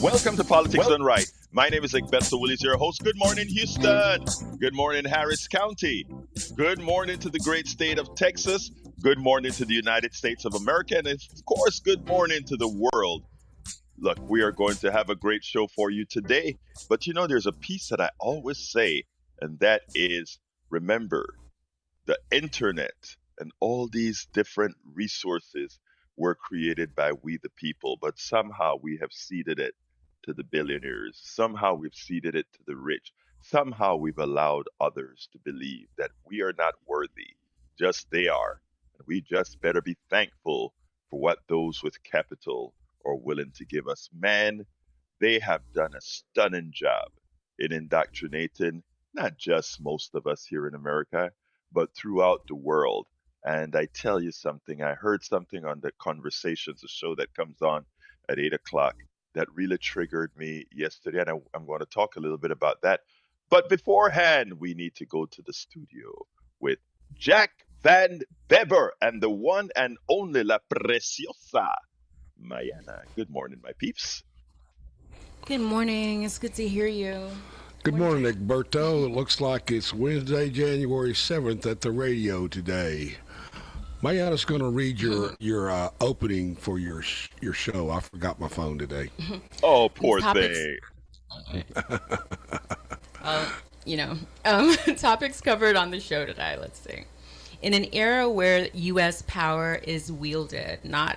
Welcome to Politics Done Right. My name is Egberto Willis, your host. Good morning, Houston. Good morning, Harris County. Good morning to the great state of Texas. Good morning to the United States of America. And of course, good morning to the world. Look, we are going to have a great show for you today. But there's a piece that I always say, and that is remember, the internet and all these different resources were created by we the people, but somehow we have ceded it to the billionaires. Somehow we've ceded it to the rich. Somehow we've allowed others to believe that we are not worthy, just they are. And we just better be thankful for what those with capital are willing to give us. Man, they have done a stunning job in indoctrinating not just most of us here in America, but throughout the world. And I tell you something, I heard something on the Conversations, a show that comes on at 8 o'clock, that really triggered me yesterday. And I'm going to talk a little bit about that. But beforehand, we need to go to the studio with Jack Van Beber and the one and only La Preciosa Mayana. Good morning, my peeps. Good morning. It's good to hear you. Good morning, Egberto. It looks like it's Wednesday, January 7th at the radio today. Mayana's going to read your opening for your show. I forgot my phone today. Oh, These poor topics, thing. uh, topics covered on the show today. Let's see. In an era where U.S. power is wielded not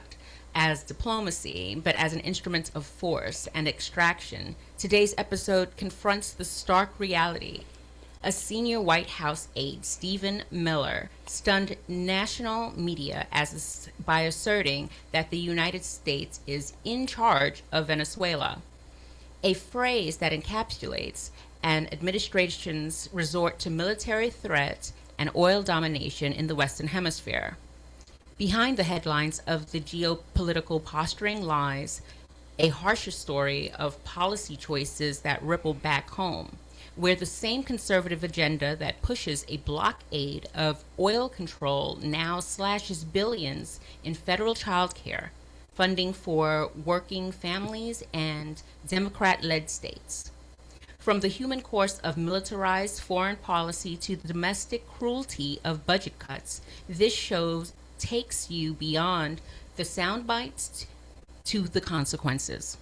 as diplomacy, but as an instrument of force and extraction, today's episode confronts the stark reality. A senior White House aide, Stephen Miller, stunned national media by asserting that the United States is in charge of Venezuela, a phrase that encapsulates an administration's resort to military threat and oil domination in the Western Hemisphere. Behind the headlines of the geopolitical posturing lies a harsher story of policy choices that ripple back home, where the same conservative agenda that pushes a blockade of oil control now slashes billions in federal childcare, funding for working families and Democrat-led states. From the human course of militarized foreign policy to the domestic cruelty of budget cuts, this show takes you beyond the sound bites to the consequences.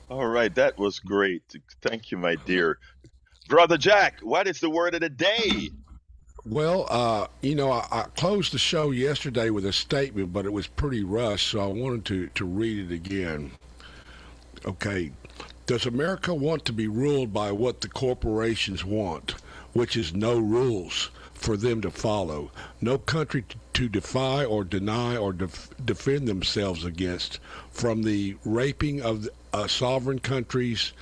All right, that was great. Thank you, my dear. Brother Jack, what is the word of the day? Well, I closed the show yesterday with a statement, but it was pretty rushed, so I wanted to read it again. Okay. Does America want to be ruled by what the corporations want, which is no rules for them to follow, no country to defy or deny or defend themselves against, from the raping of sovereign countries,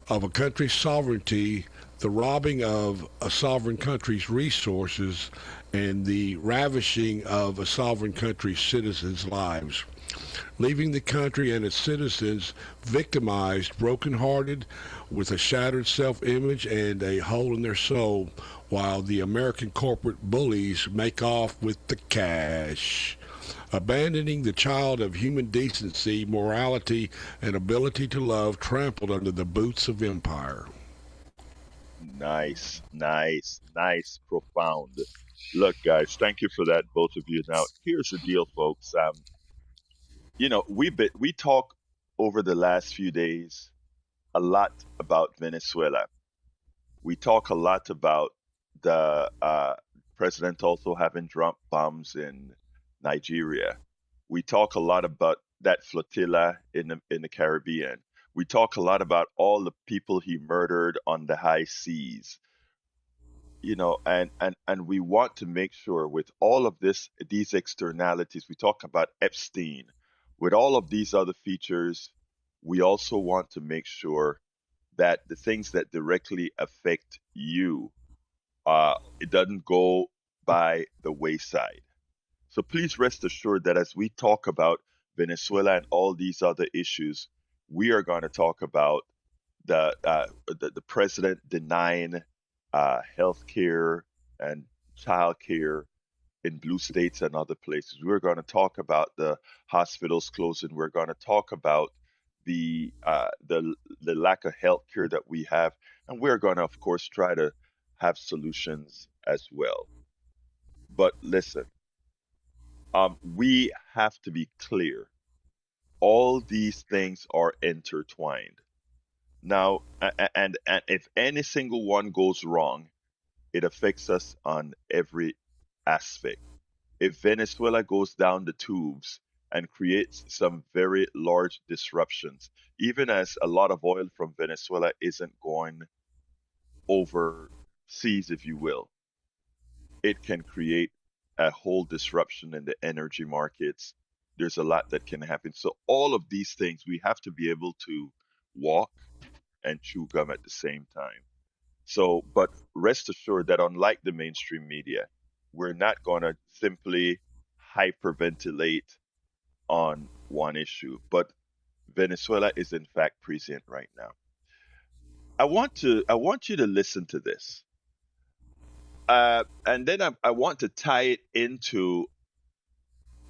of a country's sovereignty, the robbing of a sovereign country's resources, and the ravishing of a sovereign country's citizens' lives, leaving the country and its citizens victimized, brokenhearted, with a shattered self-image and a hole in their soul, while the American corporate bullies make off with the cash, abandoning the child of human decency, morality, and ability to love, trampled under the boots of empire. Nice, nice, nice, profound. Look, guys, thank you for that, both of you. Now, here's the deal, folks. We talk over the last few days a lot about Venezuela. We talk a lot about the president also having dropped bombs in Nigeria. We talk a lot about that flotilla in the Caribbean. We talk a lot about all the people he murdered on the high seas. And we want to make sure with all of these externalities, we talk about Epstein, with all of these other features, we also want to make sure that the things that directly affect you, it doesn't go by the wayside. So please rest assured that as we talk about Venezuela and all these other issues, we are going to talk about the president denying health care and child care in blue states and other places. We're going to talk about the hospitals closing. We're going to talk about the lack of health care that we have, and we're going to, of course, try to have solutions as well. But listen, we have to be clear. All these things are intertwined. Now, and if any single one goes wrong, it affects us on every aspect. If Venezuela goes down the tubes and creates some very large disruptions, even as a lot of oil from Venezuela isn't going overseas, if you will, it can create a whole disruption in the energy markets. There's a lot that can happen. So, all of these things, we have to be able to walk and chew gum at the same time. So, but rest assured that unlike the mainstream media, we're not going to simply hyperventilate on one issue. But Venezuela is in fact present right now. I want you to listen to this, and then I want to tie it into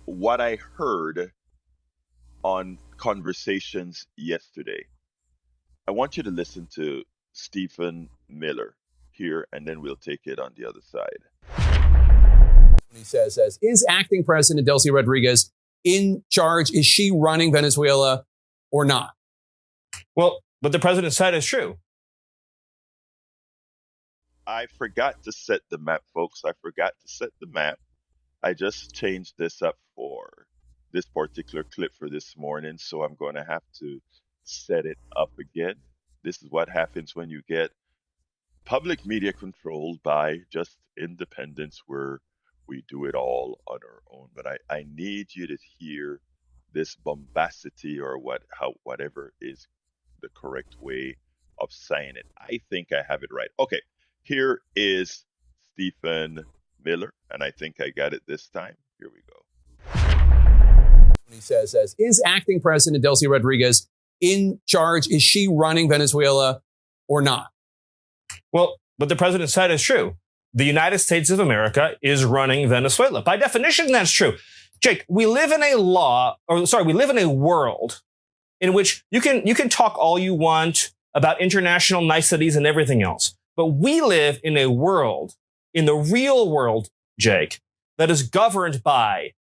what I heard on conversations yesterday. I want you to listen to Stephen Miller here, and then we'll take it on the other side. He says, is acting President Delcy Rodriguez in charge? Is she running Venezuela or not? Well, what the president said is true. I forgot to set the map, folks. I forgot to set the map. I just changed this up for this particular clip for this morning, so I'm going to have to set it up again. This is what happens when you get public media controlled by just independents, where we do it all on our own. But I need you to hear this bombacity, or whatever is the correct way of saying it. I think I have it right. Okay, here is Stephen Miller, and I think I got it this time. Here we go. He says, is acting President Delcy Rodriguez in charge? Is she running Venezuela or not? Well, what the president said is true. The United States of America is running Venezuela. By definition, that's true. Jake, we live in a world in which you can talk all you want about international niceties and everything else. But we live in a world, in the real world, Jake, that is governed by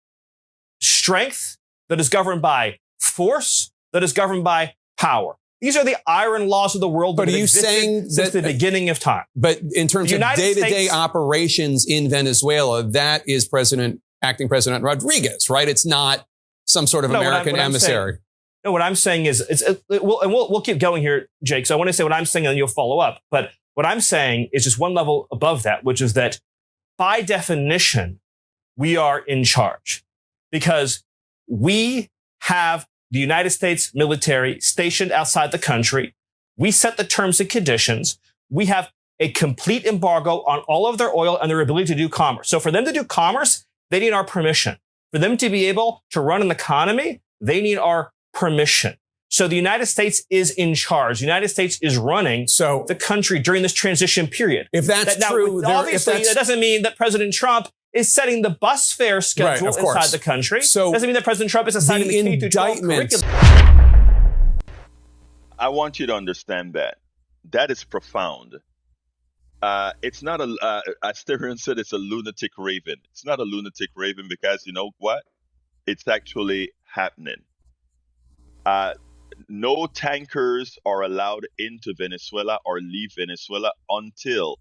strength, that is governed by force, that is governed by power. These are the iron laws of the world that have existed since the beginning of time. But in terms of day-to-day operations in Venezuela, that is acting President Rodriguez, right? It's not some sort of American emissary. What I'm saying is, we'll keep going here, Jake. So I want to say what I'm saying, and then you'll follow up. But what I'm saying is just one level above that, which is that by definition, we are in charge because we have the United States military stationed outside the country. We set the terms and conditions. We have a complete embargo on all of their oil and their ability to do commerce. So for them to do commerce, they need our permission. For them to be able to run an economy, they need our permission. So the United States is in charge. The United States is running the country during this transition period. If that's true, obviously that doesn't mean that President Trump is setting the bus fare schedule inside the country. So doesn't mean that President Trump is assigning the K-12 curriculum. I want you to understand that. That is profound. It's not as Sterling said, it's a lunatic raven. It's not a lunatic raven because you know what? It's actually happening. No tankers are allowed into Venezuela or leave Venezuela until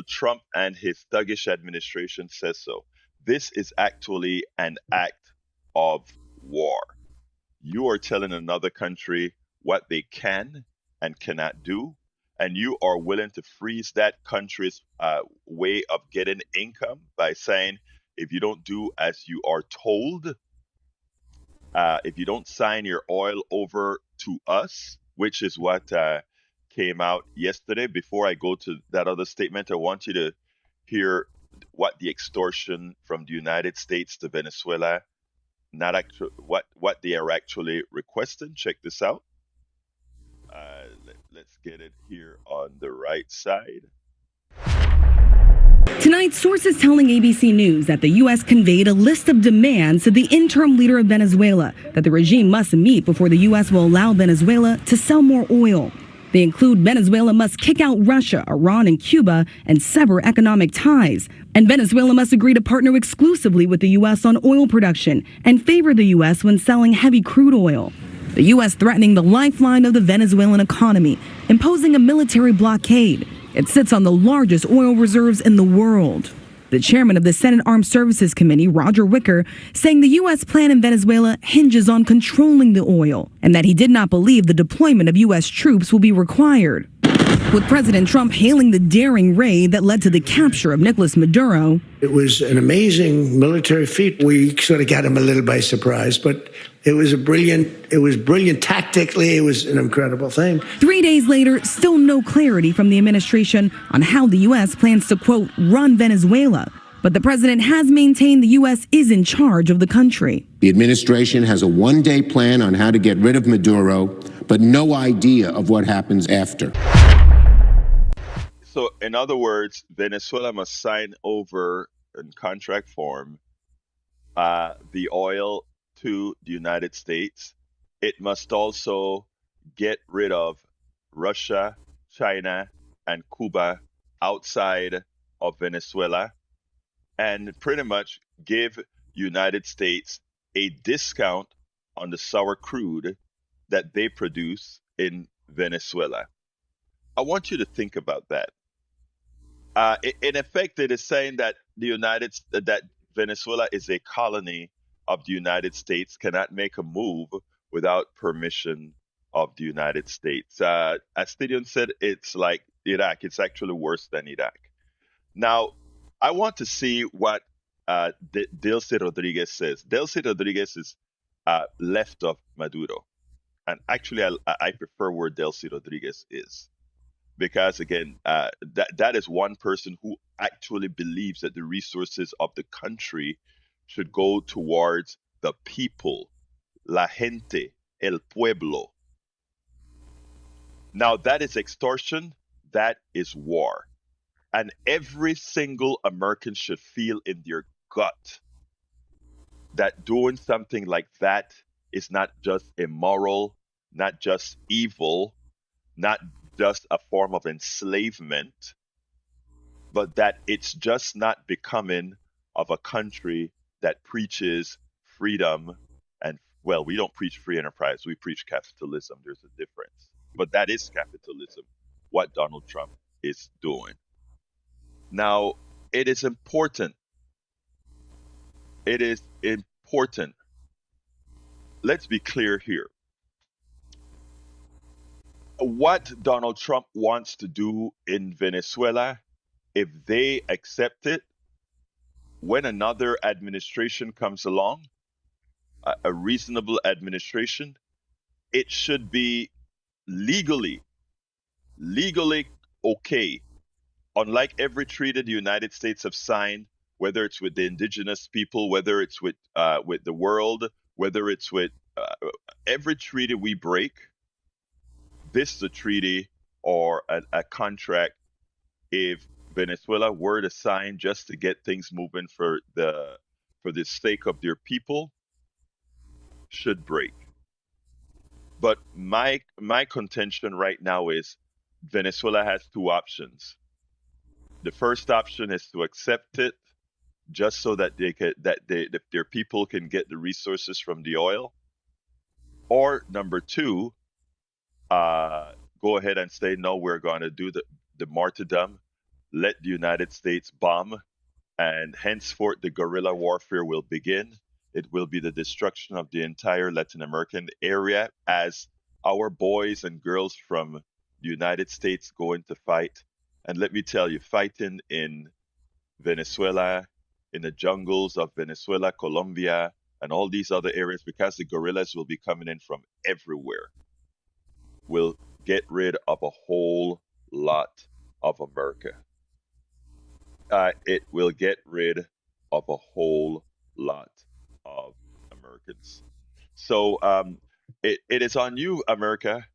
Trump and his thuggish administration says so. This is actually an act of war. You are telling another country what they can and cannot do, and you are willing to freeze that country's way of getting income by saying, if you don't do as you are told, if you don't sign your oil over to us, which is what came out yesterday. Before I go to that other statement, I want you to hear what the extortion from the United States to Venezuela, not actually what they are actually requesting. Check this out. Let's get it here on the right side. Tonight, sources telling ABC News that the U.S. conveyed a list of demands to the interim leader of Venezuela that the regime must meet before the U.S. will allow Venezuela to sell more oil. They include Venezuela must kick out Russia, Iran, and Cuba and sever economic ties. And Venezuela must agree to partner exclusively with the U.S. on oil production and favor the U.S. when selling heavy crude oil. The U.S. threatening the lifeline of the Venezuelan economy, imposing a military blockade. It sits on the largest oil reserves in the world. The chairman of the Senate Armed Services Committee, Roger Wicker, saying the U.S. plan in Venezuela hinges on controlling the oil and that he did not believe the deployment of U.S. troops will be required. With President Trump hailing the daring raid that led to the capture of Nicolas Maduro. It was an amazing military feat. We sort of got him a little by surprise, but it was brilliant tactically. It was an incredible thing. 3 days later, still no clarity from the administration on how the U.S. plans to, quote, run Venezuela. But the president has maintained the U.S. is in charge of the country. The administration has a one-day plan on how to get rid of Maduro, but no idea of what happens after. So, in other words, Venezuela must sign over in contract form the oil to the United States. It must also get rid of Russia, China, and Cuba outside of Venezuela, and pretty much give United States a discount on the sour crude that they produce in Venezuela. I want you to think about that. In effect, it is saying that that Venezuela is a colony of the United States, cannot make a move without permission of the United States. As Stidion said, it's like Iraq. It's actually worse than Iraq. Now, I want to see what Delcy Rodriguez says. Delcy Rodriguez is left of Maduro. And actually, I prefer where Delcy Rodriguez is. Because again, that is one person who actually believes that the resources of the country should go towards the people, la gente, el pueblo. Now that is extortion, that is war. And every single American should feel in their gut that doing something like that is not just immoral, not just evil, not just a form of enslavement, but that it's just not becoming of a country that preaches freedom and, well, we don't preach free enterprise, we preach capitalism. There's a difference. But that is capitalism, what Donald Trump is doing. Now, it is important. It is important. Let's be clear here. What Donald Trump wants to do in Venezuela, if they accept it, when another administration comes along, a reasonable administration, it should be legally okay. Unlike every treaty the United States have signed, whether it's with the indigenous people, whether it's with the world, whether it's with every treaty we break, this is a treaty or a contract if Venezuela were to sign just to get things moving for the sake of their people, should break. But my contention right now is Venezuela has two options. The first option is to accept it just so that their people can get the resources from the oil. Or number two, go ahead and say, no, we're going to do the martyrdom, let the United States bomb, and henceforth the guerrilla warfare will begin. It will be the destruction of the entire Latin American area as our boys and girls from the United States go into fight. And let me tell you, fighting in Venezuela, in the jungles of Venezuela, Colombia, and all these other areas, because the guerrillas will be coming in from everywhere, will get rid of a whole lot of America. It will get rid of a whole lot of Americans. So it is on you, America.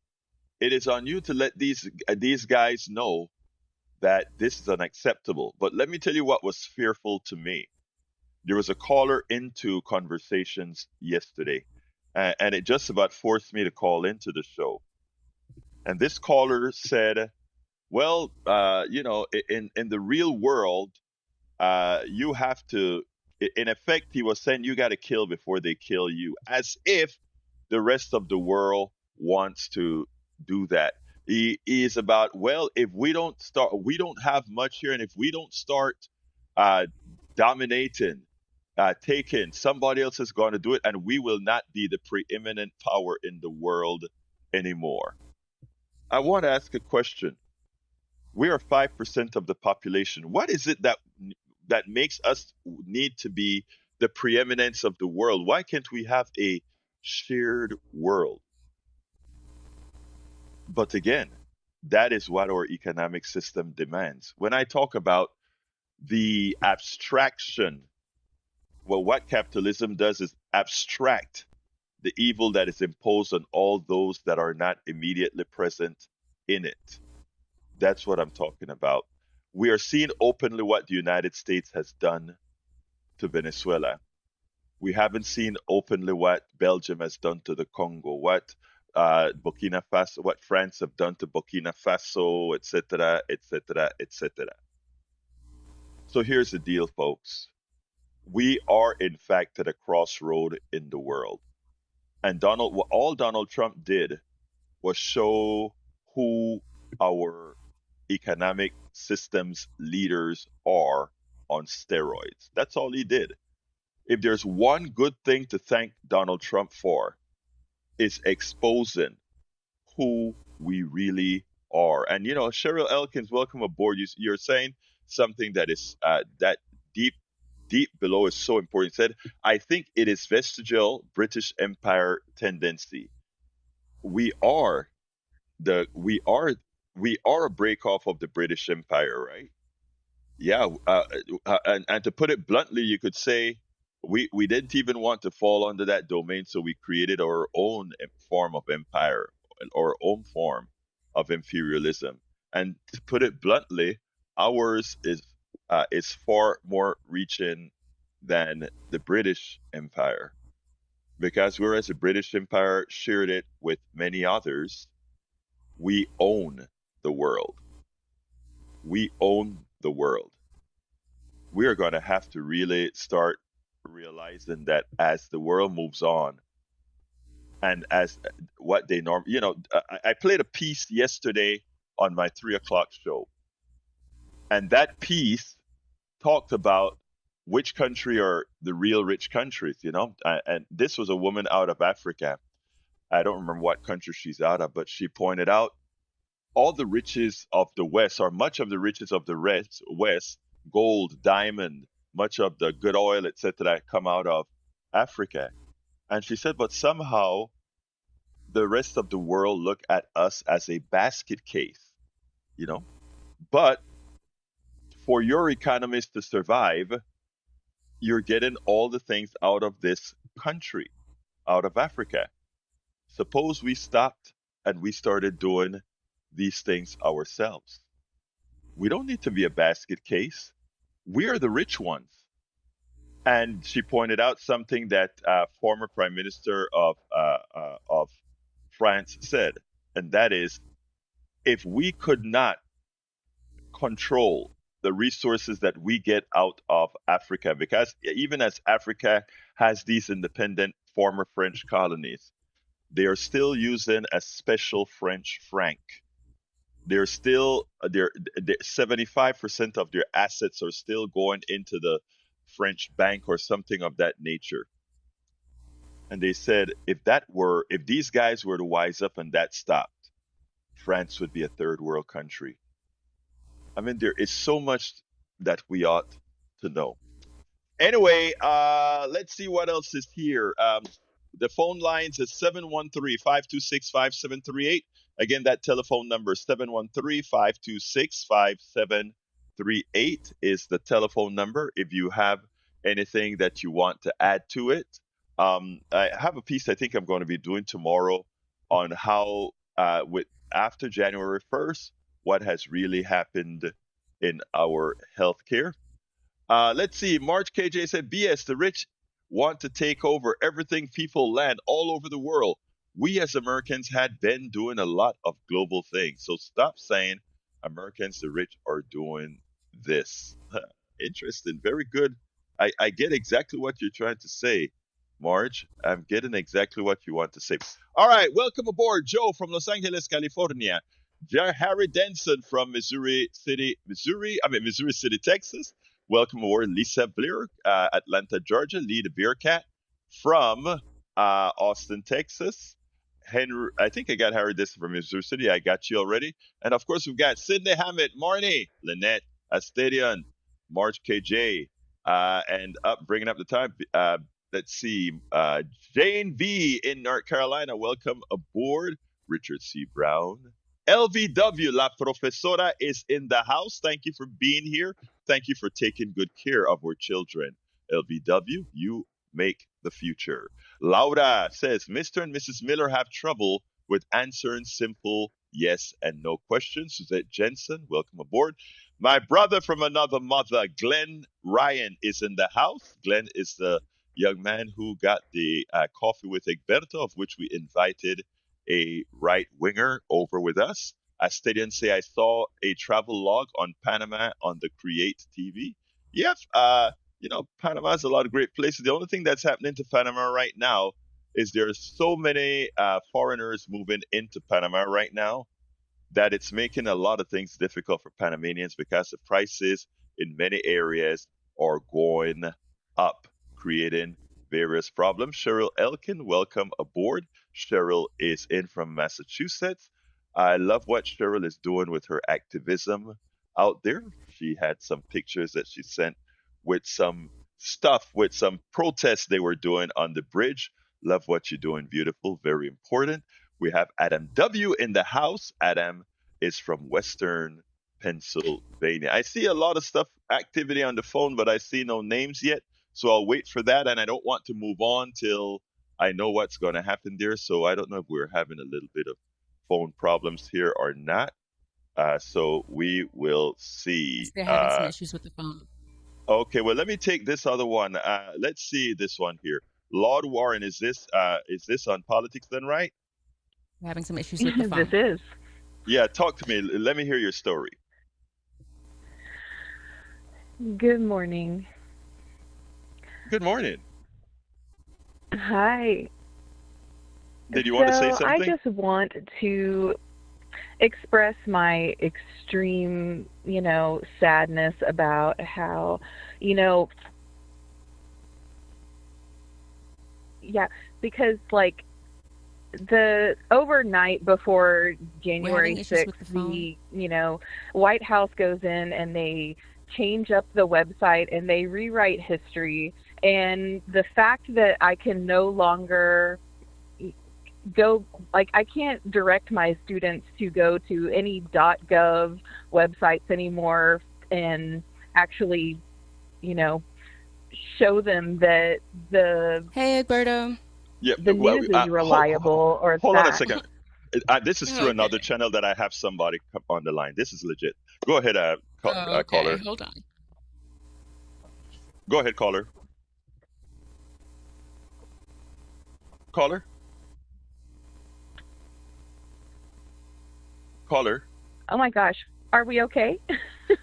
It is on you to let these guys know that this is unacceptable. But let me tell you what was fearful to me. There was a caller into conversations yesterday, and it just about forced me to call into the show. And this caller said, "Well, in the real world, you have to." In effect, he was saying you got to kill before they kill you, as if the rest of the world wants to do that. He is about, well, if we don't have much here, and if we don't start uh, dominating, taking, somebody else is going to do it, and we will not be the preeminent power in the world anymore. I want to ask a question. We are 5% of the population. What is it that makes us need to be the preeminence of the world? Why can't we have a shared world? But again, that is what our economic system demands. When I talk about the abstraction, well, what capitalism does is abstract the evil that is imposed on all those that are not immediately present in it. That's what I'm talking about. We are seeing openly what the United States has done to Venezuela. We haven't seen openly what Belgium has done to the Congo, what Burkina Faso, what France have done to Burkina Faso, etc., etc., etc. So here's the deal, folks. We are, in fact, at a crossroad in the world. And all Donald Trump did was show who our economic systems leaders are on steroids. That's all he did. If there's one good thing to thank Donald Trump for, it's exposing who we really are. And Cheryl Elkins, welcome aboard. You're saying something that is that deep below is so important. He said, I think it is vestigial British Empire tendency. We are the we are a break off of the British Empire, right? Yeah, and to put it bluntly, you could say we didn't even want to fall under that domain, so we created our own form of empire, our own form of imperialism. And to put it bluntly, ours is far more reaching than the British Empire, because whereas the British Empire shared it with many others, we own the world. We own the world. We are going to have to really start realizing that as the world moves on, and as what they I played a piece yesterday on my 3 o'clock show, and that piece talked about which country are the real rich countries, and this was a woman out of Africa. I don't remember what country she's out of, but she pointed out all the riches of the West, or much of the riches of the West, gold, diamond, much of the good oil, etc., come out of Africa. And she said, but somehow the rest of the world look at us as a basket case, But for your economies to survive, you're getting all the things out of this country, out of Africa. Suppose we stopped and we started doing these things ourselves. We don't need to be a basket case. We are the rich ones. And she pointed out something that former Prime Minister of France said, and that is, if we could not control the resources that we get out of Africa, because even as Africa has these independent former French colonies, they are still using a special French franc. They're still 75% of their assets are still going into the French bank or something of that nature. And they said if these guys were to wise up and that stopped, France would be a third world country. I mean, there is so much that we ought to know. Anyway, let's see what else is here. The phone lines is 713-526-5738. Again, that telephone number, 713-526-5738 is the telephone number if you have anything that you want to add to it. I have a piece I think I'm going to be doing tomorrow on how, after January 1st, what has really happened in our healthcare. Let's see. March KJ said, BS, the rich want to take over everything, people, land all over the world. We as Americans had been doing a lot of global things. So stop saying Americans, the rich, are doing this. Interesting. Very good. I get exactly what you're trying to say, Marge. I'm getting exactly what you want to say. All right. Welcome aboard, Joe from Los Angeles, California. Harry Denson from Missouri City, Texas. Welcome aboard, Lisa Blair, Atlanta, Georgia. Lee the Bearcat from Austin, Texas. Henry, I think I got Harry Denson from Missouri City. I got you already. And of course, we've got Sydney Hammett, Marnie, Lynette, Astadian, Marge KJ, and bringing up the time. Let's see, Jane V in North Carolina. Welcome aboard, Richard C. Brown. LVW, La Profesora, is in the house. Thank you for being here. Thank you for taking good care of our children. LVW, you make the future. Laura says, Mr. and Mrs. Miller have trouble with answering simple yes and no questions. Suzette Jensen, welcome aboard. My brother from another mother, Glenn Ryan, is in the house. Glenn is the young man who got the coffee with Egberto, of which we invited a right winger over with us. As Stadium say, I saw a travel log on Panama on the Create TV. Yep, Panama has a lot of great places. The only thing that's happening to Panama right now is there's so many foreigners moving into Panama right now that it's making a lot of things difficult for Panamanians because the prices in many areas are going up, creating various problems. Cheryl Elkin, welcome aboard. Cheryl is in from Massachusetts. I love what Cheryl is doing with her activism out there. She had some pictures that she sent with some stuff, with some protests they were doing on the bridge. Love what you're doing. Beautiful. Very important. We have Adam W. in the house. Adam is from Western Pennsylvania. I see a lot of stuff, activity on the phone, but I see no names yet. So I'll wait for that. And I don't want to move on till I know what's going to happen there. So I don't know if we're having a little bit of phone problems here or not. So we will see. They're having some issues with the phone. Okay, well, let me take this other one. Let's see this one here. Lord Warren, is this on politics then, right? We're having some issues with the phone. This is. Yeah, talk to me. Let me hear your story. Good morning. Good morning. Hi. Did you want to say something? I just want to express my extreme, sadness about how, because the overnight before January 6th, the White House goes in and they change up the website and they rewrite history. And the fact that I can no longer go, I can't direct my students to go to any .gov websites anymore and actually, show them that Hey, Egberto. Yeah, the news is reliable or hold fact. on a second. This is through another channel that I have somebody on the line. This is legit. Go ahead, caller. Hold on. Go ahead, caller. Caller. Caller. Oh my gosh, are we okay?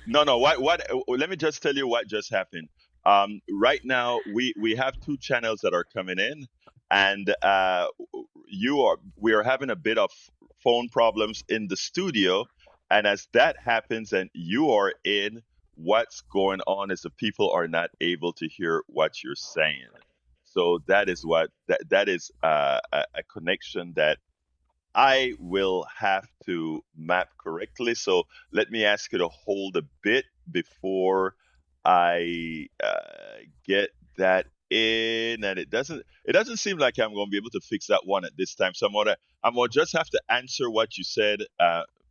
No. What? Let me just tell you what just happened. Right now, we have two channels that are coming in, and we are having a bit of phone problems in the studio. And as that happens, and you are in, what's going on is the people are not able to hear what you're saying. So that is that is a connection that I will have to map correctly. So let me ask you to hold a bit before I get that in. And it doesn't seem like I'm going to be able to fix that one at this time. So I'm gonna just have to answer what you said,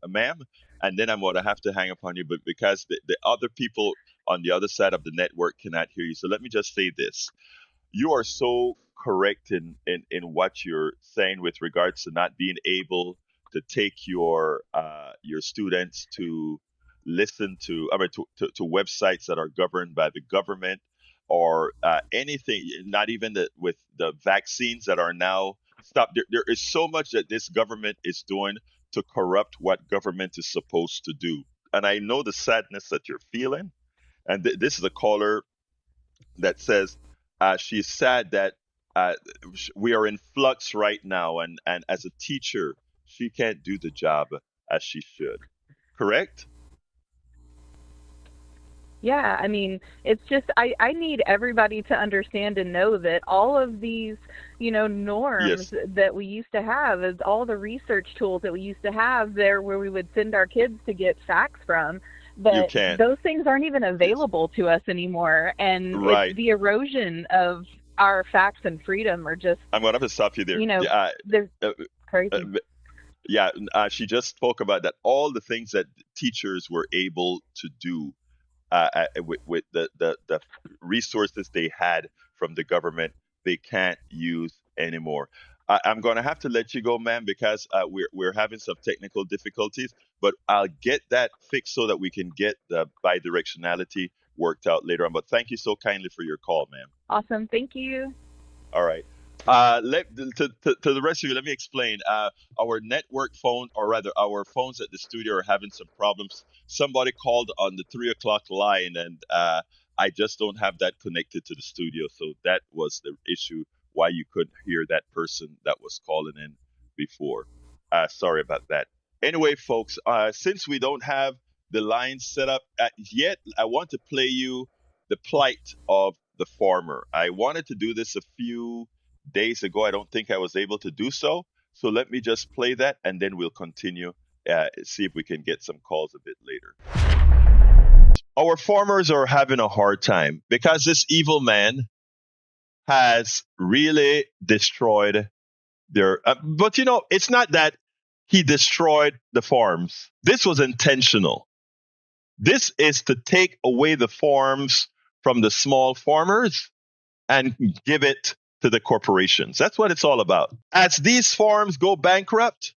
ma'am, and then I'm gonna have to hang up on you. But because the other people on the other side of the network cannot hear you, so let me just say this. You are so correct in what you're saying with regards to not being able to take your students to listen to, to websites that are governed by the government, or anything, not even with the vaccines that are now stopped. There is so much that this government is doing to corrupt what government is supposed to do. And I know the sadness that you're feeling. And this is a caller that says she's sad that we are in flux right now. And as a teacher, she can't do the job as she should. Correct? Yeah, I mean, it's just, I need everybody to understand and know that all of these, norms that we used to have, is all the research tools that we used to have there where we would send our kids to get facts from, but those things aren't even available to us anymore. And it's the erosion of our facts and freedom are just, I'm going to have to stop you there. They're crazy. She just spoke about that, all the things that teachers were able to do with the resources they had from the government, they can't use anymore. I'm going to have to let you go, ma'am, because we're having some technical difficulties, but I'll get that fixed so that we can get the bidirectionality worked out later on. But thank you so kindly for your call, ma'am. Awesome. Thank you. All right. To the rest of you, let me explain. Our network phone, or rather our phones at the studio, are having some problems. Somebody called on the 3 o'clock line, and I just don't have that connected to the studio. So that was the issue why you couldn't hear that person that was calling in before. Sorry about that. Anyway, folks, since we don't have the line set up yet, I want to play you the plight of the farmer. I wanted to do this a few days ago. I don't think I was able to do so. So let me just play that, and then we'll continue, see if we can get some calls a bit later. Our farmers are having a hard time because this evil man has really destroyed their, but it's not that he destroyed the farms. This was intentional. This is to take away the farms from the small farmers and give it to the corporations. That's what it's all about. As these farms go bankrupt,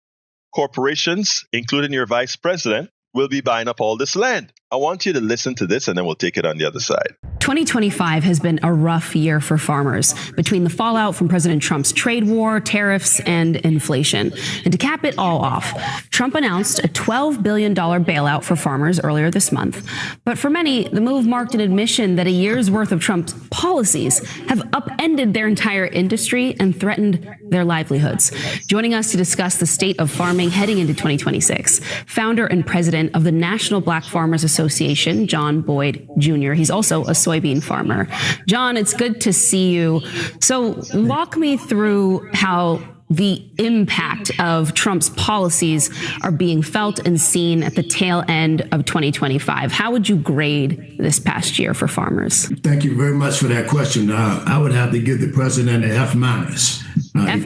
corporations, including your vice president, will be buying up all this land. I want you to listen to this, and then we'll take it on the other side. 2025 has been a rough year for farmers, between the fallout from President Trump's trade war, tariffs, and inflation. And to cap it all off, Trump announced a $12 billion bailout for farmers earlier this month. But for many, the move marked an admission that a year's worth of Trump's policies have upended their entire industry and threatened their livelihoods. Joining us to discuss the state of farming heading into 2026, founder and president of the National Black Farmers Association, John Boyd Jr. He's also a soybean farmer. John, it's good to see you. So walk me through how the impact of Trump's policies are being felt and seen at the tail end of 2025. How would you grade this past year for farmers? Thank you very much for that question. I would have to give the president an F-. F-.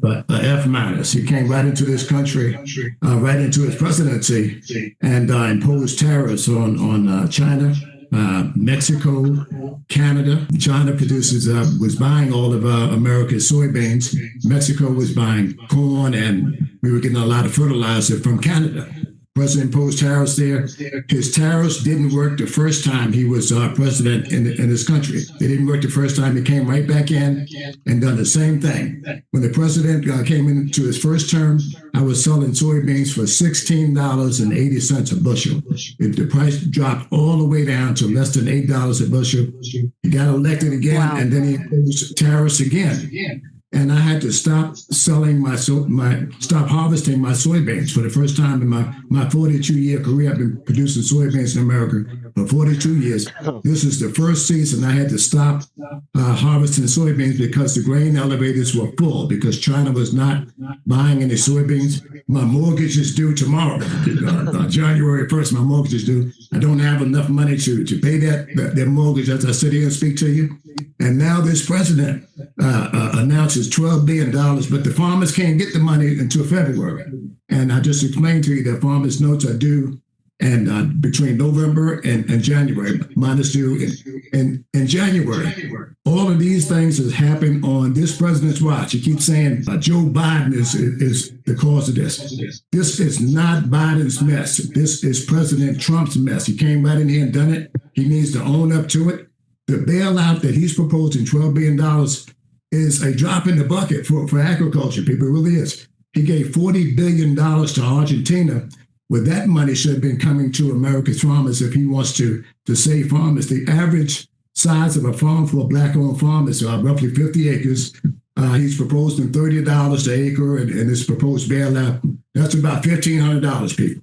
But F-. He came right into this country, right into his presidency, and imposed tariffs on China, Mexico, Canada. China was buying all of America's soybeans. Mexico was buying corn, and we were getting a lot of fertilizer from Canada. President imposed tariffs there. His tariffs didn't work the first time he was president in this country. They didn't work the first time. He came right back in and done the same thing. When the president came into his first term, I was selling soybeans for $16.80 a bushel. If the price dropped all the way down to less than $8 a bushel, he got elected again, and then he imposed tariffs again. And I had to stop harvesting my soybeans for the first time in my 42-year career. I've been producing soybeans in America for 42 years. This is the first season I had to stop harvesting soybeans because the grain elevators were full because China was not buying any soybeans. My mortgage is due tomorrow, January 1st. My mortgage is due. I don't have enough money to pay that mortgage as I sit here and speak to you. And now this president announces $12 billion, but the farmers can't get the money until February. And I just explained to you that farmers' notes are due And between November and January, minus due in January. All of these things has happened on this president's watch. He keeps saying Joe Biden is the cause of this. This is not Biden's mess. This is President Trump's mess. He came right in here and done it. He needs to own up to it. The bailout that he's proposing, $12 billion, is a drop in the bucket for agriculture, people. It really is. He gave $40 billion to Argentina. Well, that money should have been coming to America's farmers if he wants to save farmers. The average size of a farm for a black-owned farm is roughly 50 acres. He's proposing $30 an acre, and his proposed bailout, that's about $1,500, people.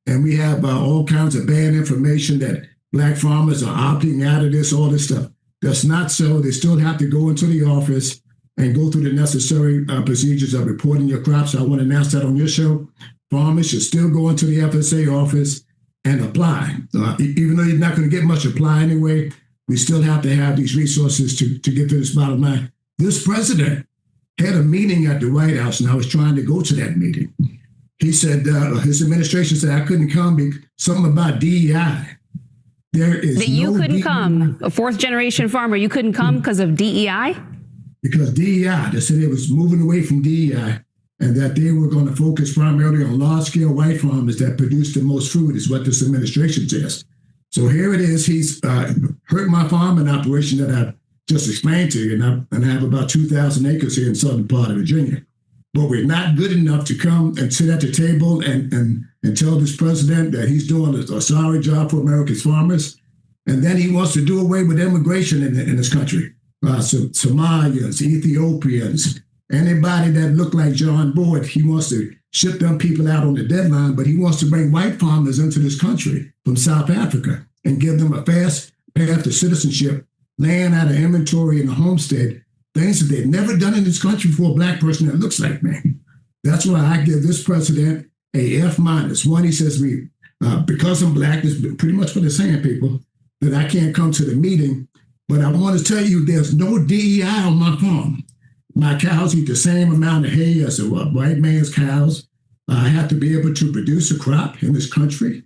And we have all kinds of bad information that black farmers are opting out of this, all this stuff. That's not so. They still have to go into the office and go through the necessary procedures of reporting your crops. I want to announce that on your show. Farmers should still go into the FSA office and apply. Even though you're not going to get much apply anyway, we still have to have these resources to get to this bottom line. This president had a meeting at the White House, and I was trying to go to that meeting. He said, his administration said I couldn't come because something about DEI. There is that you couldn't come, a fourth generation farmer, you couldn't come because of DEI? Because DEI, they said it was moving away from DEI, and that they were going to focus primarily on large-scale white farmers that produce the most food, is what this administration says. So here it is. He's hurt my farming operation that I've just explained to you, and I have about 2,000 acres here in southern part of Virginia. But we're not good enough to come and sit at the table and tell this president that he's doing a sorry job for America's farmers. And then he wants to do away with immigration in this country. Somalians, Ethiopians, anybody that look like John Boyd, he wants to ship them people out on the deadline, but he wants to bring white farmers into this country from South Africa and give them a fast path to citizenship, land out of inventory in the homestead, things that they've never done in this country for a black person that looks like me. That's why I give this president a F-. One, he says me, because I'm black, this is pretty much what they're saying, people, that I can't come to the meeting. But I want to tell you, there's no DEI on my farm. My cows eat the same amount of hay as a white man's cows. I have to be able to produce a crop in this country.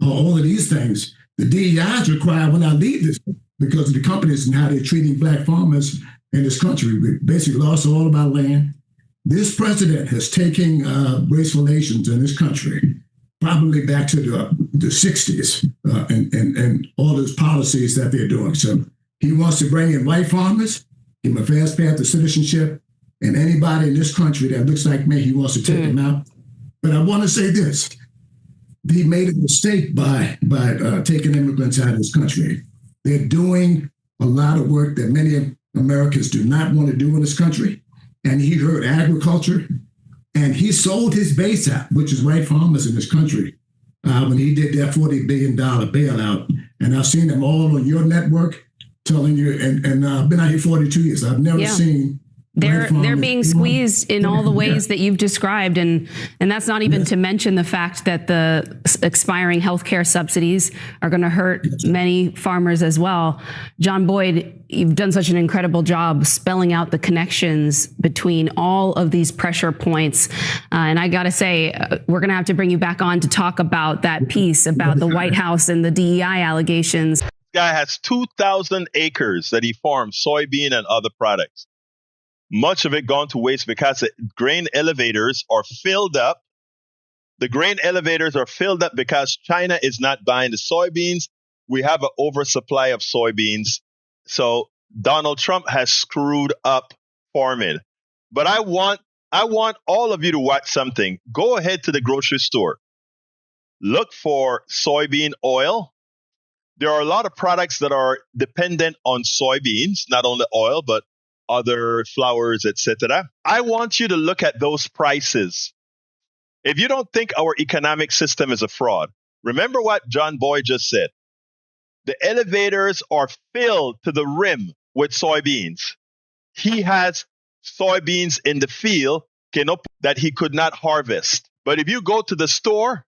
All of these things. The DEI is required when I leave this because of the companies and how they're treating black farmers in this country. We basically lost all of our land. This president has taken race relations in this country probably back to the 60s and all those policies that they're doing. So he wants to bring in white farmers, give them a fast path to citizenship, and anybody in this country that looks like me, he wants to take them out. But I want to say this. He made a mistake by taking immigrants out of this country. They're doing a lot of work that many Americans do not want to do in this country. And he hurt agriculture. And he sold his base out, which is white farmers in this country, when he did that $40 billion bailout. And I've seen them all on your network telling you, and I've been out here 42 years. I've never seen. They're being squeezed in all the ways that you've described, and that's not even to mention the fact that the expiring healthcare subsidies are going to hurt many farmers as well. John Boyd, you've done such an incredible job spelling out the connections between all of these pressure points, and I got to say, we're going to have to bring you back on to talk about that piece about the White House and the DEI allegations. This guy has 2,000 acres that he farms soybean and other products. Much of it gone to waste because the grain elevators are filled up. The grain elevators are filled up because China is not buying the soybeans. We have an oversupply of soybeans. So Donald Trump has screwed up farming. But I want all of you to watch something. Go ahead to the grocery store. Look for soybean oil. There are a lot of products that are dependent on soybeans, not only oil, but other flours, etc. I want you to look at those prices. If you don't think our economic system is a fraud, remember what John Boyd just said. The elevators are filled to the rim with soybeans. He has soybeans in the field that he could not harvest. But if you go to the store,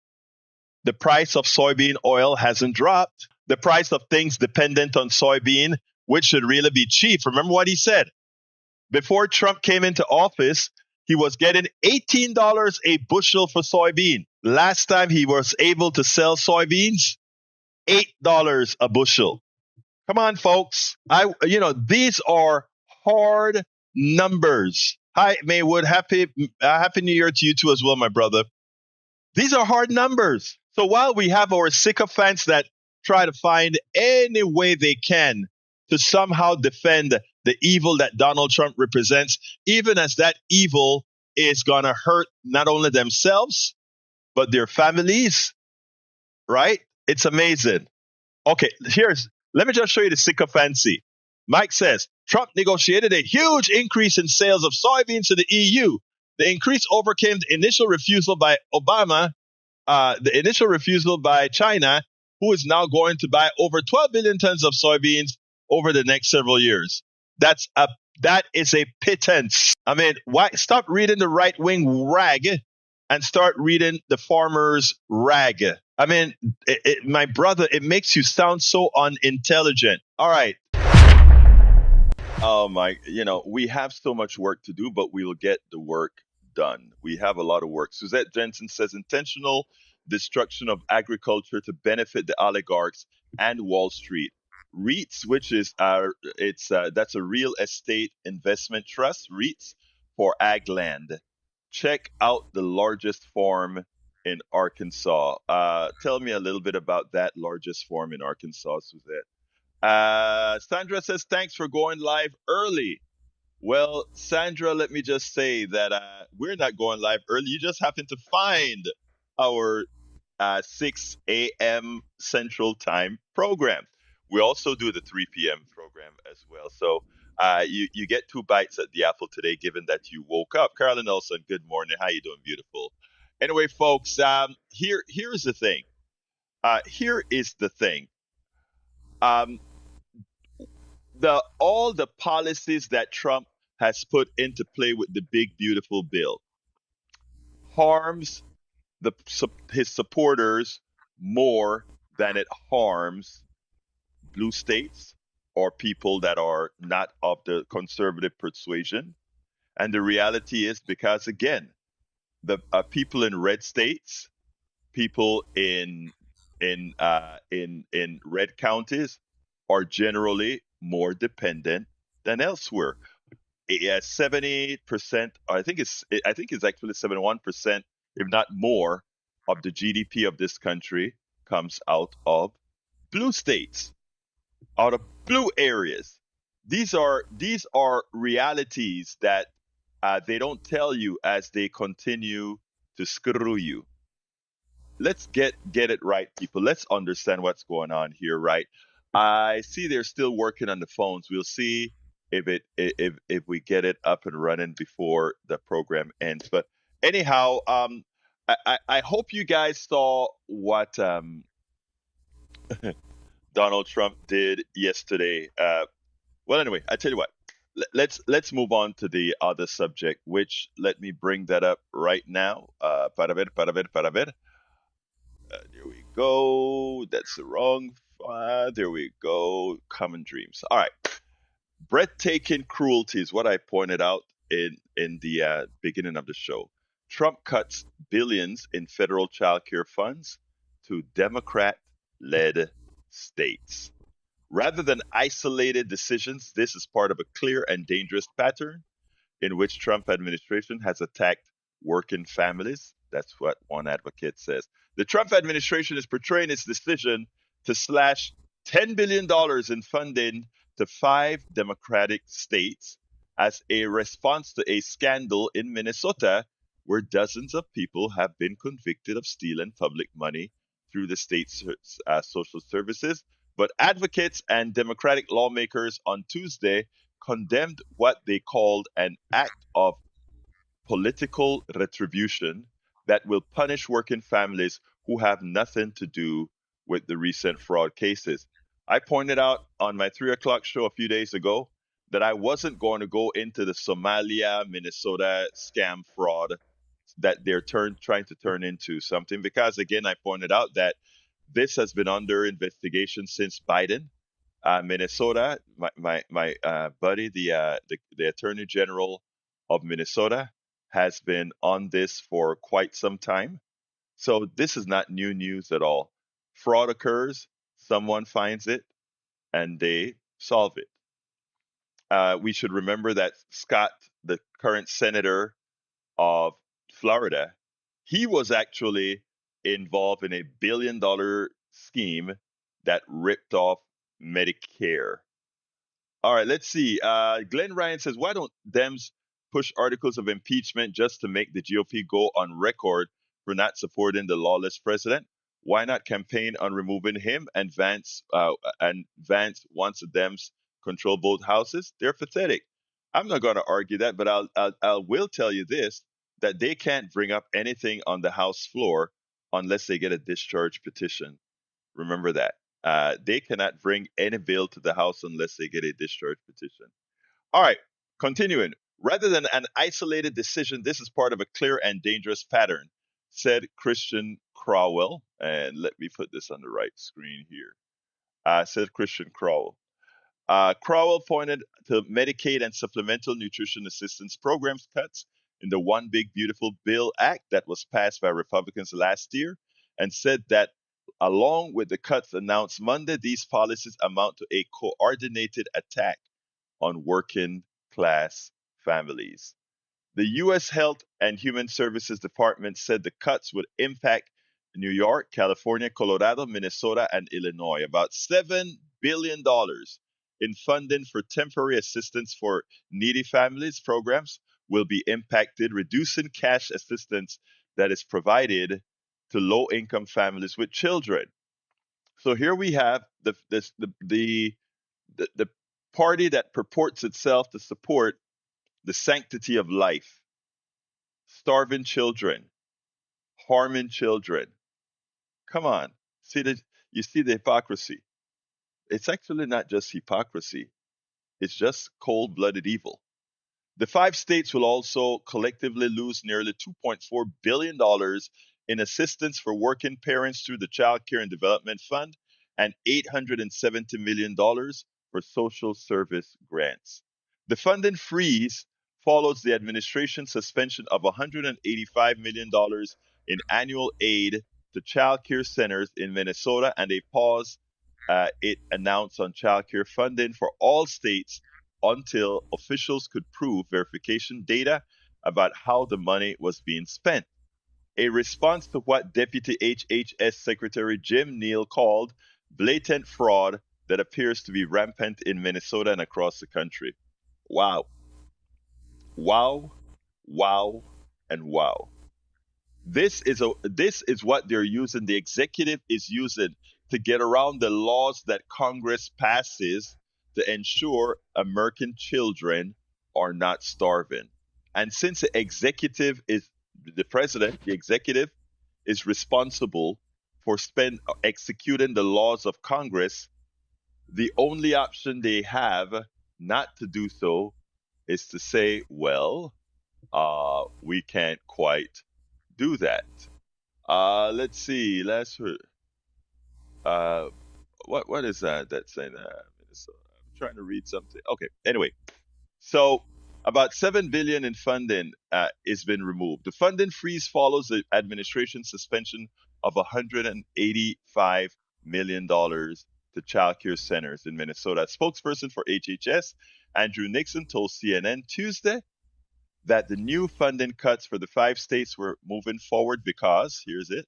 the price of soybean oil hasn't dropped. The price of things dependent on soybean, which should really be cheap. Remember what he said. Before Trump came into office, he was getting $18 a bushel for soybean. Last time he was able to sell soybeans, $8 a bushel. Come on, folks. These are hard numbers. Hi, Maywood. Happy New Year to you too as well, my brother. These are hard numbers. So while we have our sycophants that try to find any way they can to somehow defend the evil that Donald Trump represents, even as that evil is going to hurt not only themselves, but their families, right? It's amazing. Okay, let me just show you the sycophancy. Mike says, Trump negotiated a huge increase in sales of soybeans to the EU. The increase overcame the initial refusal by China, who is now going to buy over 12 billion tons of soybeans over the next several years. That is a pittance. I mean, why stop reading the right-wing rag and start reading the farmers' rag? I mean, my brother, it makes you sound so unintelligent. All right. Oh my, we have so much work to do, but we will get the work done. We have a lot of work. Suzette Jensen says intentional destruction of agriculture to benefit the oligarchs and Wall Street. REITs, which is that's a real estate investment trust, REITs for ag land. Check out the largest farm in Arkansas. Tell me a little bit about that largest farm in Arkansas, Suzette. Sandra says, thanks for going live early. Well, Sandra, let me just say that we're not going live early. You just happen to find our 6 a.m. Central Time program. We also do the 3 p.m. program as well. So you get 2 bites at the apple today, given that you woke up. Carolyn Nelson, good morning. How you doing, beautiful? Anyway, folks, here's the thing. Here is the thing. All the policies that Trump has put into play with the big beautiful bill harms his supporters more than it harms blue states or people that are not of the conservative persuasion. And the reality is because, again, the people in red states, people in red counties are generally more dependent than elsewhere. 70%, I think it's actually 71%, if not more, of the GDP of this country comes out of blue states, out of blue areas. These are realities that they don't tell you as they continue to screw you. Let's get it right, people. Let's understand what's going on here, right? I see they're still working on the phones. We'll see if we get it up and running before the program ends. But anyhow, I hope you guys saw what Donald Trump did yesterday. Well, anyway, I tell you what. Let's move on to the other subject, which let me bring that up right now. Para ver. There we go. That's the wrong. There we go. Common dreams. All right. Breathtaking cruelty is what I pointed out in the beginning of the show. Trump cuts billions in federal childcare funds to Democrat-led states. Rather than isolated decisions, this is part of a clear and dangerous pattern in which Trump administration has attacked working families. That's what one advocate says. The Trump administration is portraying its decision to slash $10 billion in funding to 5 Democratic states as a response to a scandal in Minnesota where dozens of people have been convicted of stealing public money through the state's social services. But advocates and Democratic lawmakers on Tuesday condemned what they called an act of political retribution that will punish working families who have nothing to do with the recent fraud cases. I pointed out on my 3 o'clock show a few days ago that I wasn't going to go into the Somalia, Minnesota scam fraud that they're trying to turn into something because, again, I pointed out that this has been under investigation since Biden. Minnesota, my buddy, the Attorney General of Minnesota, has been on this for quite some time. So this is not new news at all. Fraud occurs, someone finds it, and they solve it. We should remember that Scott, the current senator of Florida, he was actually involved in a $1 billion scheme that ripped off Medicare. All right, let's see. Glenn Ryan says, why don't Dems push articles of impeachment just to make the GOP go on record for not supporting the lawless president? Why not campaign on removing him and Vance once the Dems control both houses? They're pathetic. I'm not going to argue that, but I will tell you this, that they can't bring up anything on the House floor unless they get a discharge petition. Remember that. They cannot bring any bill to the House unless they get a discharge petition. All right, continuing. Rather than an isolated decision, this is part of a clear and dangerous pattern, said Christian Crowell. And let me put this on the right screen here. Said Christian Crowell. Crowell pointed to Medicaid and supplemental nutrition assistance programs cuts in the One Big Beautiful Bill Act that was passed by Republicans last year and said that along with the cuts announced Monday, these policies amount to a coordinated attack on working class families. The U.S. Health and Human Services Department said the cuts would impact New York, California, Colorado, Minnesota, and Illinois. About $7 billion in funding for temporary assistance for needy families programs will be impacted, reducing cash assistance that is provided to low-income families with children. So here we have the party that purports itself to support the sanctity of life, starving children, harming children. Come on, you see the hypocrisy. It's actually not just hypocrisy; it's just cold-blooded evil. The 5 states will also collectively lose nearly $2.4 billion in assistance for working parents through the Childcare and Development Fund and $870 million for social service grants. The funding freeze follows the administration's suspension of $185 million in annual aid to childcare centers in Minnesota and a pause it announced on childcare funding for all states until officials could prove verification data about how the money was being spent. A response to what Deputy HHS Secretary Jim Neal called blatant fraud that appears to be rampant in Minnesota and across the country. Wow. Wow, wow, and wow. This is what they're using. The executive is using to get around the laws that Congress passes to ensure American children are not starving. And since the executive is the president, the executive is responsible for executing the laws of Congress, the only option they have not to do so is to say, well, we can't quite do that. Let's see. What is that? That's saying Minnesota. I'm trying to read something. Okay. Anyway, so about $7 billion in funding has been removed. The funding freeze follows the administration's suspension of $185 million to childcare centers in Minnesota. A spokesperson for HHS, Andrew Nixon, told CNN Tuesday that the new funding cuts for the 5 states were moving forward because, here's it,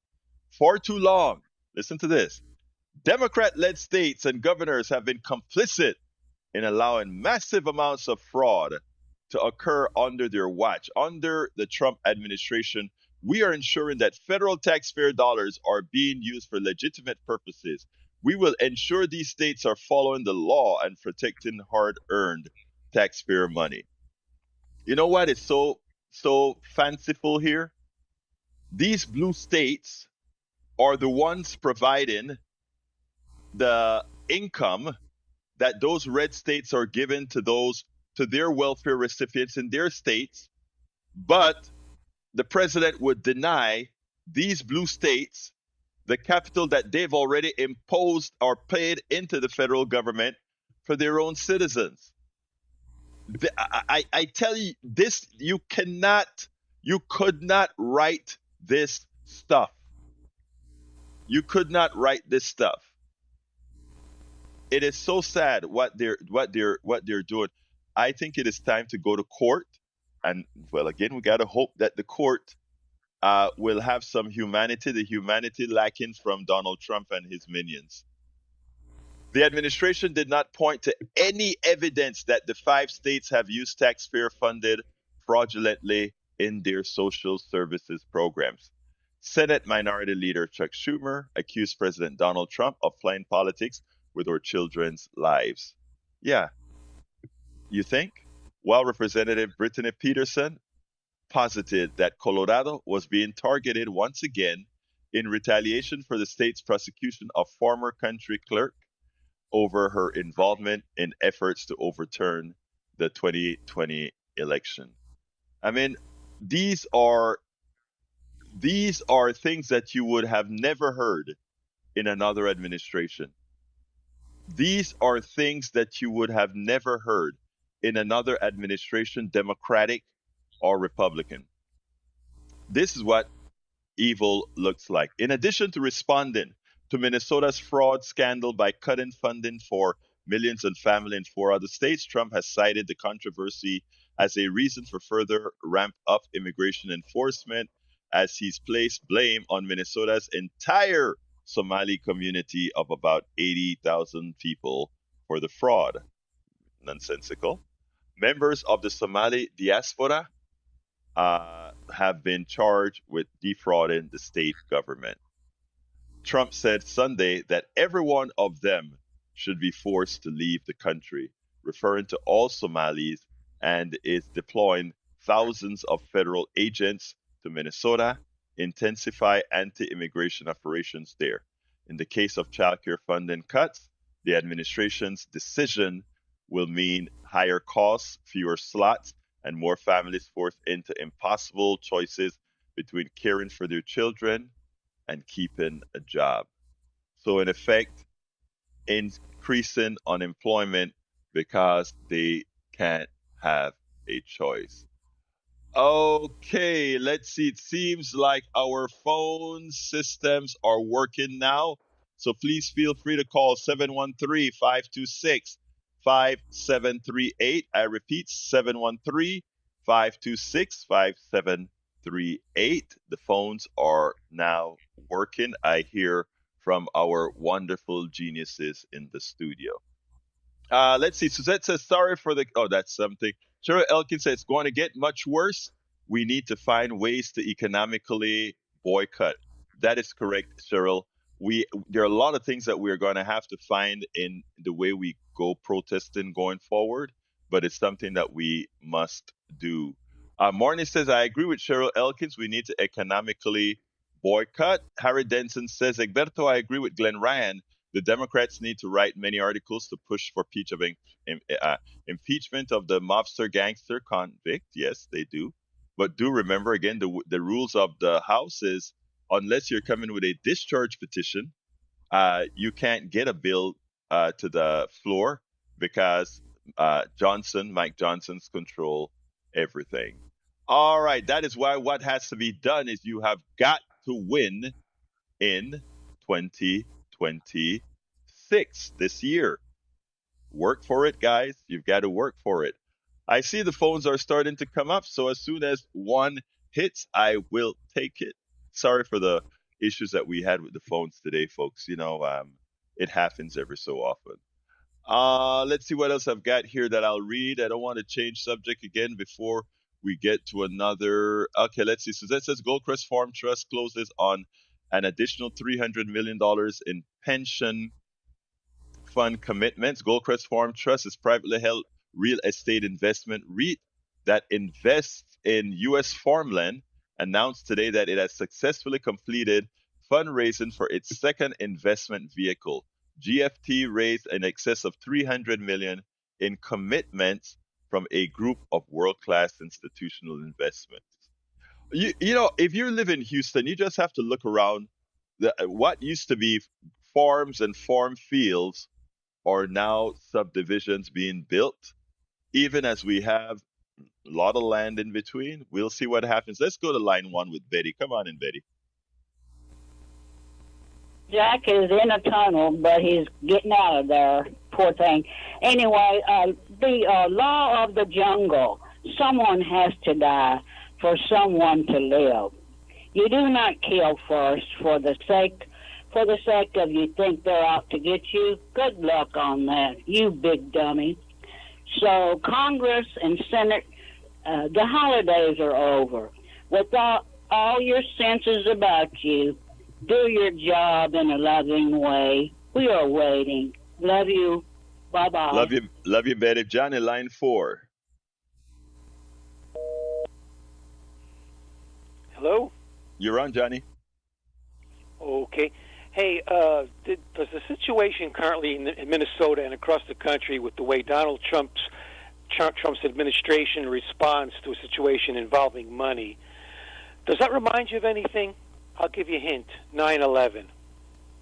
for too long, listen to this, Democrat-led states and governors have been complicit in allowing massive amounts of fraud to occur under their watch. Under the Trump administration, we are ensuring that federal taxpayer dollars are being used for legitimate purposes. We will ensure these states are following the law and protecting hard-earned taxpayer money. You know what is so fanciful here? These blue states are the ones providing the income that those red states are given to their welfare recipients in their states, but the president would deny these blue states the capital that they've already imposed or paid into the federal government for their own citizens. I tell you this, you cannot You could not write this stuff. You could not write this stuff. It is so sad what they're doing. I think it is time to go to court, and well, again, we got to hope that the court will have some humanity, the humanity lacking from Donald Trump and his minions. The administration did not point to any evidence that the 5 states have used taxpayer funded fraudulently in their social services programs. Senate Minority Leader Chuck Schumer accused President Donald Trump of playing politics with our children's lives. Yeah, you think? While Representative Brittany Peterson posited that Colorado was being targeted once again in retaliation for the state's prosecution of former country clerk over her involvement in efforts to overturn the 2020 election. I mean, these are things that you would have never heard in another administration. These are things that you would have never heard in another administration, Democratic or Republican. This is what evil looks like. In addition to responding to Minnesota's fraud scandal by cutting funding for millions and family in 4 other states, Trump has cited the controversy as a reason for further ramp up immigration enforcement as he's placed blame on Minnesota's entire Somali community of about 80,000 people for the fraud. Nonsensical. Members of the Somali diaspora have been charged with defrauding the state government. Trump said Sunday that every one of them should be forced to leave the country, referring to all Somalis, and is deploying thousands of federal agents to Minnesota, intensify anti-immigration operations there. In the case of childcare funding cuts, the administration's decision will mean higher costs, fewer slots, and more families forced into impossible choices between caring for their children and keeping a job. So, in effect, increasing unemployment because they can't have a choice. Okay, let's see. It seems like our phone systems are working now. So please feel free to call 713-526-5738. I repeat, 713-526-5738. The phones are now working. I hear from our wonderful geniuses in the studio. Let's see. Suzette says, sorry for the... Oh, that's something. Cheryl Elkin says, it's going to get much worse. We need to find ways to economically boycott. That is correct, Cheryl. There are a lot of things that we're going to have to find in the way we go protesting going forward, but it's something that we must do. Marnie says, I agree with Cheryl Elkins. We need to economically boycott. Harry Denson says, Egberto, I agree with Glenn Ryan. The Democrats need to write many articles to push for impeachment of the mobster gangster convict. Yes, they do. But do remember, again, the rules of the House is unless you're coming with a discharge petition, you can't get a bill to the floor because Mike Johnson's control everything. All right, that is why what has to be done is you have got to win in 2026 this year. Work for it, guys. You've got to work for it. I see the phones are starting to come up, so as soon as one hits, I will take it. Sorry for the issues that we had with the phones today, folks. It happens every so often. Let's see what else I've got here that I'll read. I don't want to change subject again before we get to another. Okay, let's see. So that says Goldcrest Farm Trust closes on an additional $300 million in pension fund commitments. Goldcrest Farm Trust is privately held real estate investment REIT that invests in U.S. farmland, announced today that it has successfully completed fundraising for its second investment vehicle. GFT raised in excess of $300 million in commitments from a group of world-class institutional investments. If you live in Houston, you just have to look around. What used to be farms and farm fields are now subdivisions being built. Even as we have A lot of land in between. We'll see what happens. Let's go to line one with Betty. Come on in, Betty. Jack is in a tunnel, but he's getting out of there. Poor thing. Anyway, the law of the jungle. Someone has to die for someone to live. You do not kill first for the sake of you think they're out to get you. Good luck on that, you big dummy. So Congress and Senate, the holidays are over. With all your senses about you, do your job in a loving way. We are waiting. Love you. Bye-bye. Love you, Betty. Johnny, line four. Hello? You're on, Johnny. Okay. Hey, does the situation currently in Minnesota and across the country with the way Donald Trump's administration responds to a situation involving money, does that remind you of anything? I'll give you a hint. 9/11.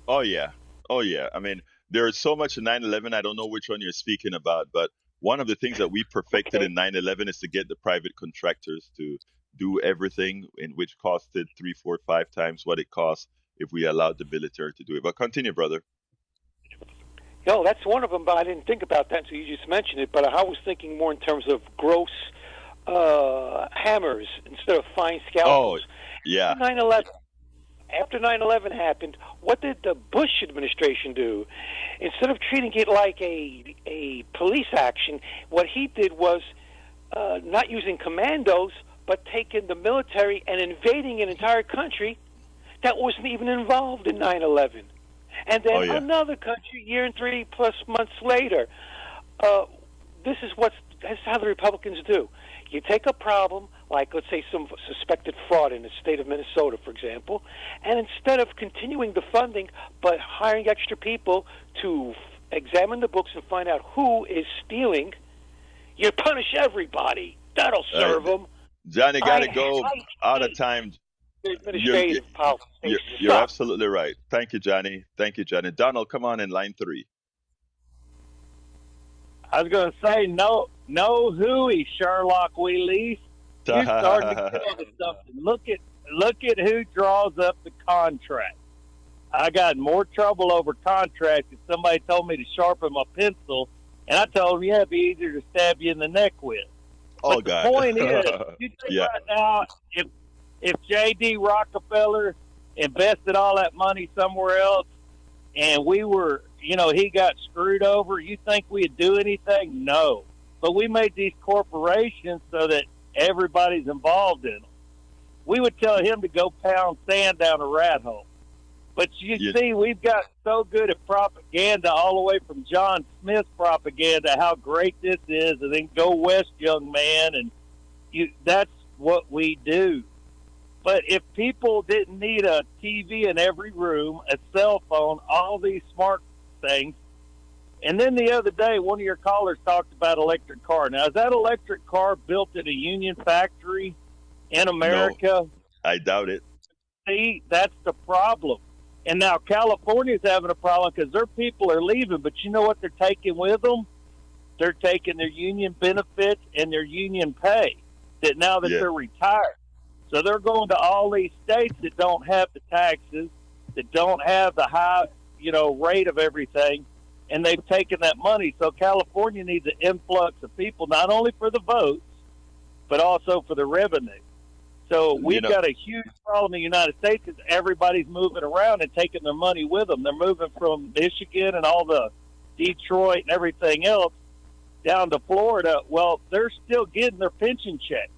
Oh yeah. I mean, there is so much in 9/11. I don't know which one you're speaking about, but one of the things that we perfected in 9/11 is to get the private contractors to do everything, in which costed 3, 4, 5 times what it costs if we allowed the military to do it. But continue, brother. No, that's one of them, but I didn't think about that until you just mentioned it. But I was thinking more in terms of gross hammers instead of fine scalpels. Oh, yeah. 9/11. After 9/11 happened, what did the Bush administration do? Instead of treating it like a police action, what he did was not using commandos, but taking the military and invading an entire country that wasn't even involved in 9/11. And then another country, year and 3+ months later. This is how the Republicans do. You take a problem, like let's say some suspected fraud in the state of Minnesota, for example, and instead of continuing the funding but hiring extra people to examine the books and find out who is stealing, you punish everybody. That'll serve them. Johnny, got to go. Out of time. Administrative policy. You're absolutely right. Thank you, Johnny. Donald, come on in line 3. I was going to say, no hooey, Sherlock Wheelies. You started to tell me something. Look at who draws up the contract. I got in more trouble over contracts if somebody told me to sharpen my pencil, and I told them, yeah, it'd be easier to stab you in the neck with. Oh, but God. The point is, you think right now, if J.D. Rockefeller invested all that money somewhere else, and we were, he got screwed over, you think we'd do anything? No. But we made these corporations so that everybody's involved in them. We would tell him to go pound sand down a rat hole. But you see, we've got so good at propaganda, all the way from John Smith's propaganda, how great this is, and then go west, young man, and that's what we do. But if people didn't need a TV in every room, a cell phone, all these smart things, and then the other day, one of your callers talked about electric car. Now, is that electric car built at a union factory in America? No, I doubt it. See, that's the problem. And now California's having a problem because their people are leaving. But you know what they're taking with them? They're taking their union benefits and their union pay now that they're retired. So they're going to all these states that don't have the taxes, that don't have the high, rate of everything, and they've taken that money. So California needs an influx of people, not only for the votes, but also for the revenue. So we've got a huge problem in the United States because everybody's moving around and taking their money with them. They're moving from Michigan and all the Detroit and everything else down to Florida. Well, they're still getting their pension check.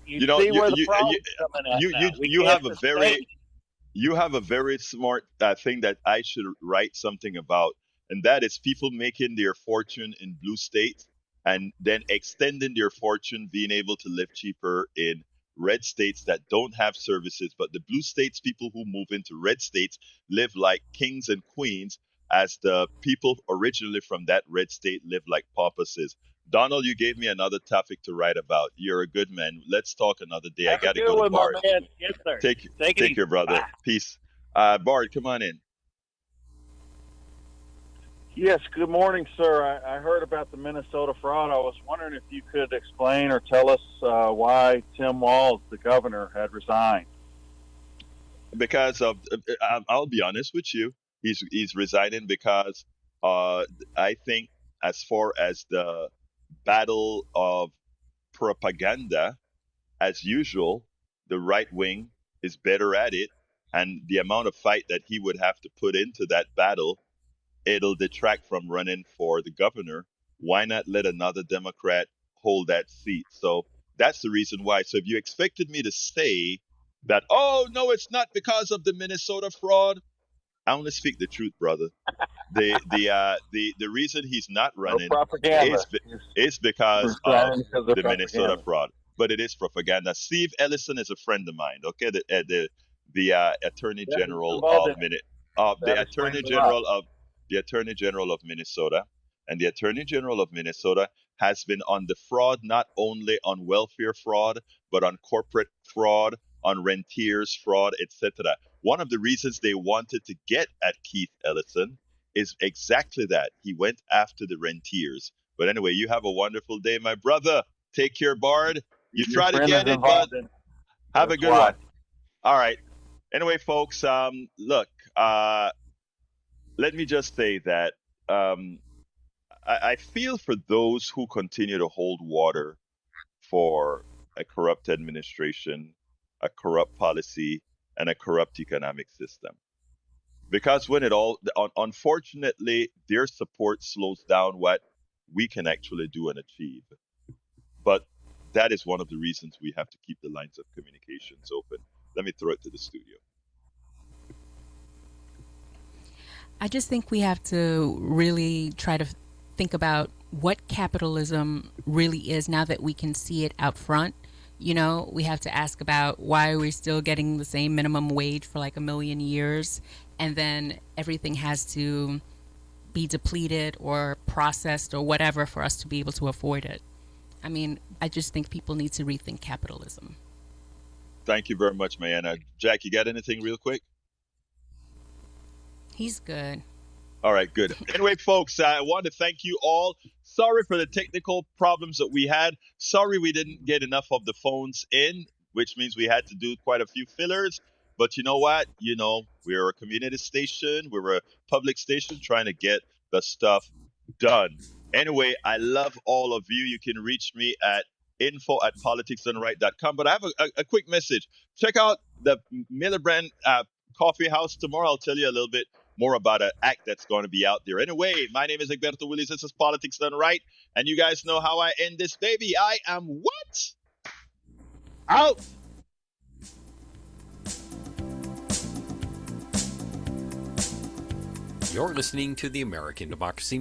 You see where the problem's coming at. You have a very smart thing that I should write something about, and that is people making their fortune in blue states and then extending their fortune, being able to live cheaper in red states that don't have services. But the blue states, people who move into red states live like kings and queens, as the people originally from that red state live like paupuses. Donald, you gave me another topic to write about. You're a good man. Let's talk another day. I got to go to Bart. Yes, sir. Take care, brother. Bye. Peace. Bart, come on in. Yes, good morning, sir. I heard about the Minnesota fraud. I was wondering if you could explain or tell us why Tim Walz, the governor, had resigned. Because of, I'll be honest with you, he's resigning because I think as far as the battle of propaganda, as usual, the right wing is better at it, and the amount of fight that he would have to put into that battle, it'll detract from running for the governor. Why not let another Democrat hold that seat? So that's the reason why. So if you expected me to say that, oh no, it's not because of the Minnesota fraud, I want to speak the truth, brother. The reason he's not running is because of the Minnesota fraud. But it is propaganda. Steve Ellison is a friend of mine. Okay, the Attorney General of the Attorney General of Minnesota, and the Attorney General of Minnesota has been on the fraud, not only on welfare fraud, but on corporate fraud, on rentiers fraud, etc. One of the reasons they wanted to get at Keith Ellison is exactly that. He went after the rentiers. But anyway, you have a wonderful day, my brother. Take care, Bard. You try to get it, but have a good one. All right. Anyway, folks, look, let me just say that I feel for those who continue to hold water for a corrupt administration, a corrupt policy, and a corrupt economic system. Because when it all, unfortunately, their support slows down what we can actually do and achieve. But that is one of the reasons we have to keep the lines of communications open. Let me throw it to the studio. I just think we have to really try to think about what capitalism really is now that we can see it out front. You know, we have to ask about why we're still getting the same minimum wage for like 1 million years, and then everything has to be depleted or processed or whatever for us to be able to afford it. I mean, I just think people need to rethink capitalism. Thank you very much, Mayana. Jack, you got anything real quick? He's good. All right, good. Anyway, folks, I want to thank you all. Sorry for the technical problems that we had. Sorry we didn't get enough of the phones in, which means we had to do quite a few fillers. But you know what? You know, we're a community station. We're a public station trying to get the stuff done. Anyway, I love all of you. You can reach me at info@politicsdoneright.com. But I have a quick message. Check out the Miller-Brand Coffee House tomorrow. I'll tell you a little bit more about an act that's going to be out there. Anyway, my name is Egberto Willis. This is Politics Done Right. And you guys know how I end this, baby. I am what? Out. You're listening to the American Democracy